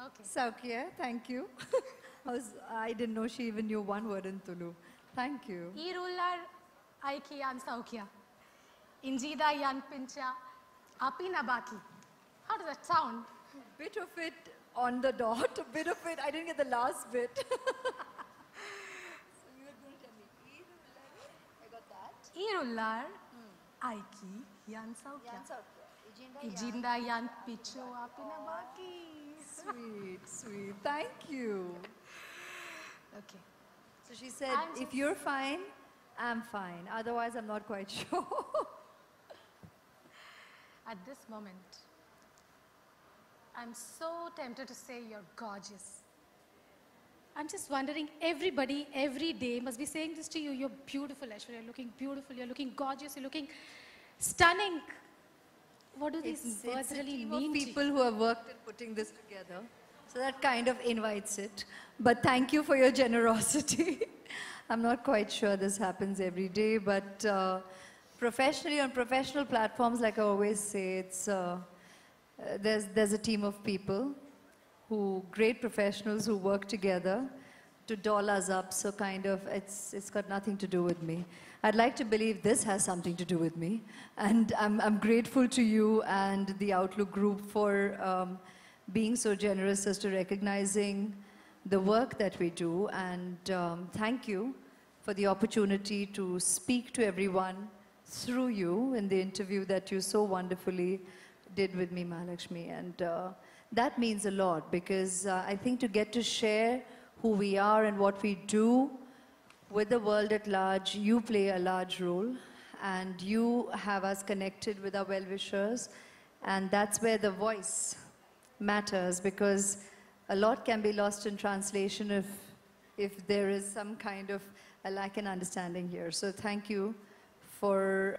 Okay. Saukya, thank you. I didn't know she even knew one word in Tulu. Thank you. Irullar aiki yan saukya. Injida yan pincha. Api na baki. How does that sound? Bit of it on the dot, a bit of it, I didn't get the last bit. So you were going to tell me, I got that. Irullar aiki yan saukya. Ijinda yan picho api na baki. Sweet, sweet. Thank you. Okay. So she said, if you're fine, I'm fine. Otherwise, I'm not quite sure. At this moment, I'm so tempted to say you're gorgeous. I'm just wondering, everybody, every day must be saying this to you. You're beautiful, Aishwarya. You're looking beautiful. You're looking gorgeous. You're looking stunning. What do these words really mean to you? People who have worked at putting this together. So that kind of invites it. But thank you for your generosity. I'm not quite sure this happens every day, but professionally, on professional platforms, like I always say, it's there's a team of people great professionals who work together to doll us up. So kind of, it's got nothing to do with me. I'd like to believe this has something to do with me. And I'm grateful to you and the Outlook Group for being so generous as to recognizing the work that we do. And thank you for the opportunity to speak to everyone through you in the interview that you so wonderfully did with me, Mahalakshmi. And that means a lot, because I think to get to share who we are and what we do with the world at large, you play a large role, and you have us connected with our well-wishers, and that's where the voice matters, because a lot can be lost in translation if there is some kind of a lack in understanding here. So thank you for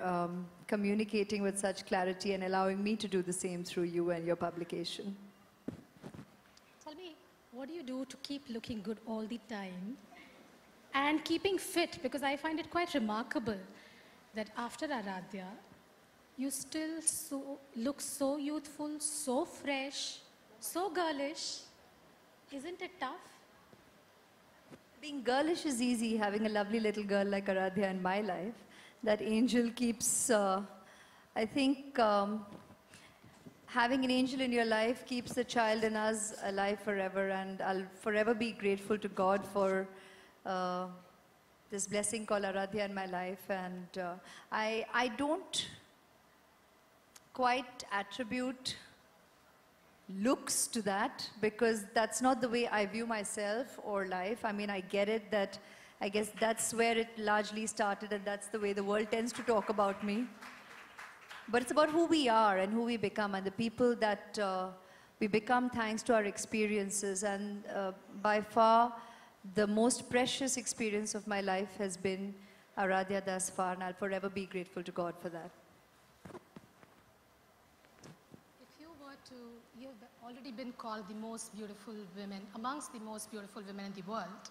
communicating with such clarity and allowing me to do the same through you and your publication. Tell me, what do you do to keep looking good all the time and keeping fit? Because I find it quite remarkable that after Aradhya, you still look so youthful, so fresh, so girlish. Isn't it tough? Being girlish is easy, having a lovely little girl like Aradhya in my life. That angel keeps, I think, having an angel in your life keeps the child in us alive forever, and I'll forever be grateful to God for this blessing called Aradhya in my life. And I don't quite attribute looks to that, because that's not the way I view myself or life. I mean, I get it that I guess that's where it largely started, and that's the way the world tends to talk about me. But it's about who we are and who we become, and the people that we become thanks to our experiences. And by far, the most precious experience of my life has been Aradhya thus far, and I'll forever be grateful to God for that. If you were to, you've already been called the most beautiful women, amongst the most beautiful women in the world.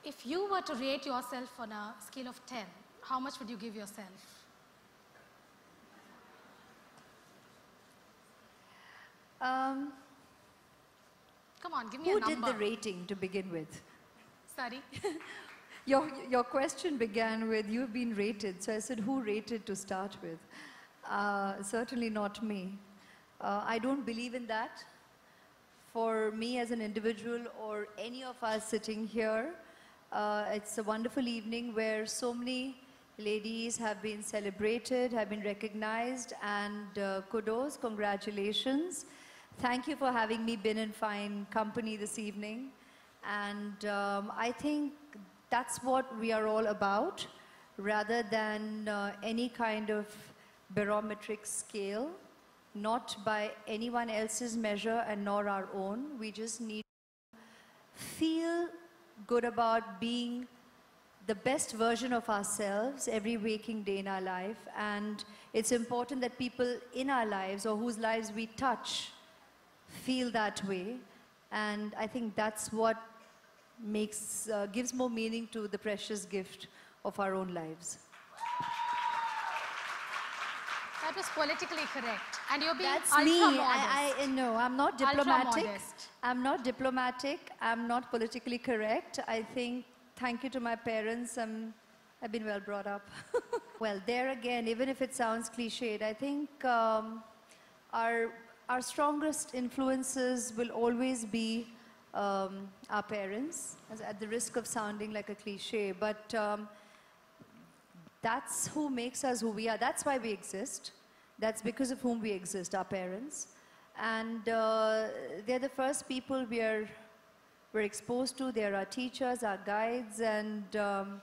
If you were to rate yourself on a scale of 10, how much would you give yourself? Come on, give me a number. Who did the rating to begin with? Sorry? Your question began with, you've been rated. So I said, who rated to start with? Certainly not me. I don't believe in that. For me as an individual, or any of us sitting here, it's a wonderful evening where so many ladies have been celebrated, have been recognized, and kudos, congratulations. Thank you for having me been in fine company this evening. And I think that's what we are all about, rather than any kind of barometric scale, not by anyone else's measure and nor our own. We just need to feel good about being the best version of ourselves every waking day in our life. And it's important that people in our lives, or whose lives we touch, feel that way. And I think that's what gives more meaning to the precious gift of our own lives. But That was politically correct. And you're being That's ultra me. modest. No, I'm not Ultra diplomatic. modest. I'm not diplomatic. I'm not politically correct. I think, thank you to my parents, I've been well brought up. Well, there again, even if it sounds cliched, I think our strongest influences will always be our parents, at the risk of sounding like a cliche, but that's who makes us who we are. That's why we exist. That's because of whom we exist, our parents. And they're the first people we're exposed to. They're our teachers, our guides, and the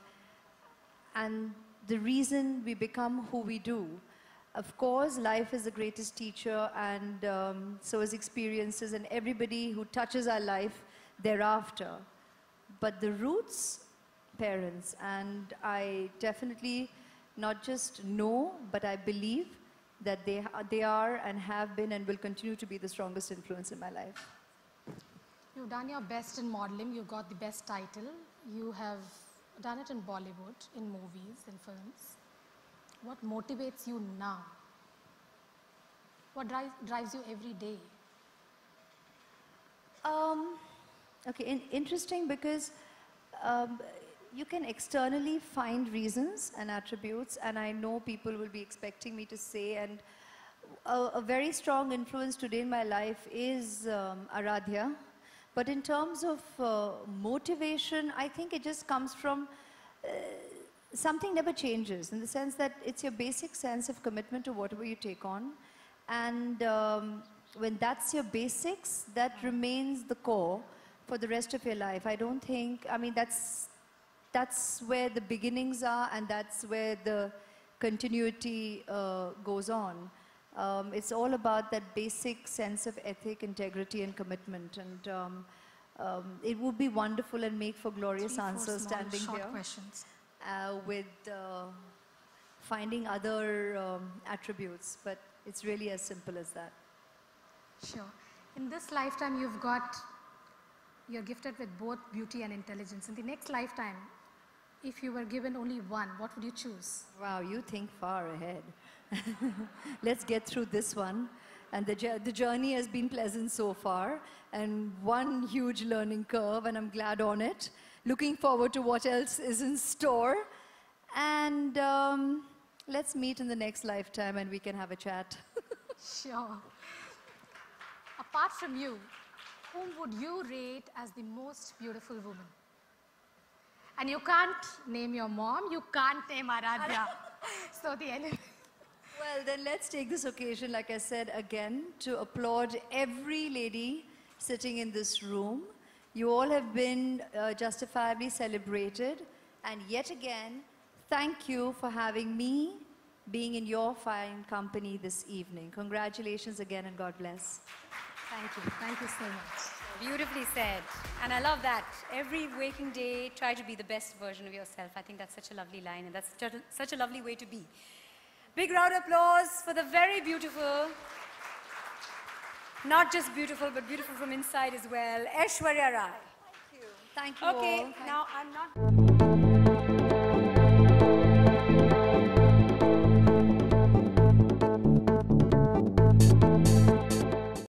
reason we become who we do. Of course, life is the greatest teacher, and so is experiences, and everybody who touches our life thereafter. But the roots, parents, and I definitely not just know, but I believe that they are and have been and will continue to be the strongest influence in my life. You've done your best in modeling. You got the best title. You have done it in Bollywood, in movies, in films. What motivates you now? What drives you every day? Okay, interesting, because you can externally find reasons and attributes, and I know people will be expecting me to say, and a very strong influence today in my life is Aradhya. But in terms of motivation, I think it just comes from something never changes, in the sense that it's your basic sense of commitment to whatever you take on. And when that's your basics, that remains the core for the rest of your life. I don't think, I mean, that's where the beginnings are, and that's where the continuity goes on. It's all about that basic sense of ethic, integrity, and commitment. And it would be wonderful and make for glorious answers standing here. Questions. With finding other attributes, but it's really as simple as that. Sure. In this lifetime, you're gifted with both beauty and intelligence. In the next lifetime, if you were given only one, what would you choose? Wow, you think far ahead. Let's get through this one. And the journey has been pleasant so far, and one huge learning curve, and I'm glad on it. Looking forward to what else is in store. And let's meet in the next lifetime and we can have a chat. Sure. Apart from you, whom would you rate as the most beautiful woman? And you can't name your mom, you can't name Aradhya. So the enemy. Well, then let's take this occasion, like I said, again, to applaud every lady sitting in this room. You all have been justifiably celebrated. And yet again, thank you for having me being in your fine company this evening. Congratulations again, and God bless. Thank you. Thank you so much. Beautifully said. And I love that. Every waking day, try to be the best version of yourself. I think that's such a lovely line, and that's such a lovely way to be. Big round of applause for the very beautiful, not just beautiful, but beautiful from inside as well, Aishwarya Rai. Thank you. Thank you all. Okay, now I'm not...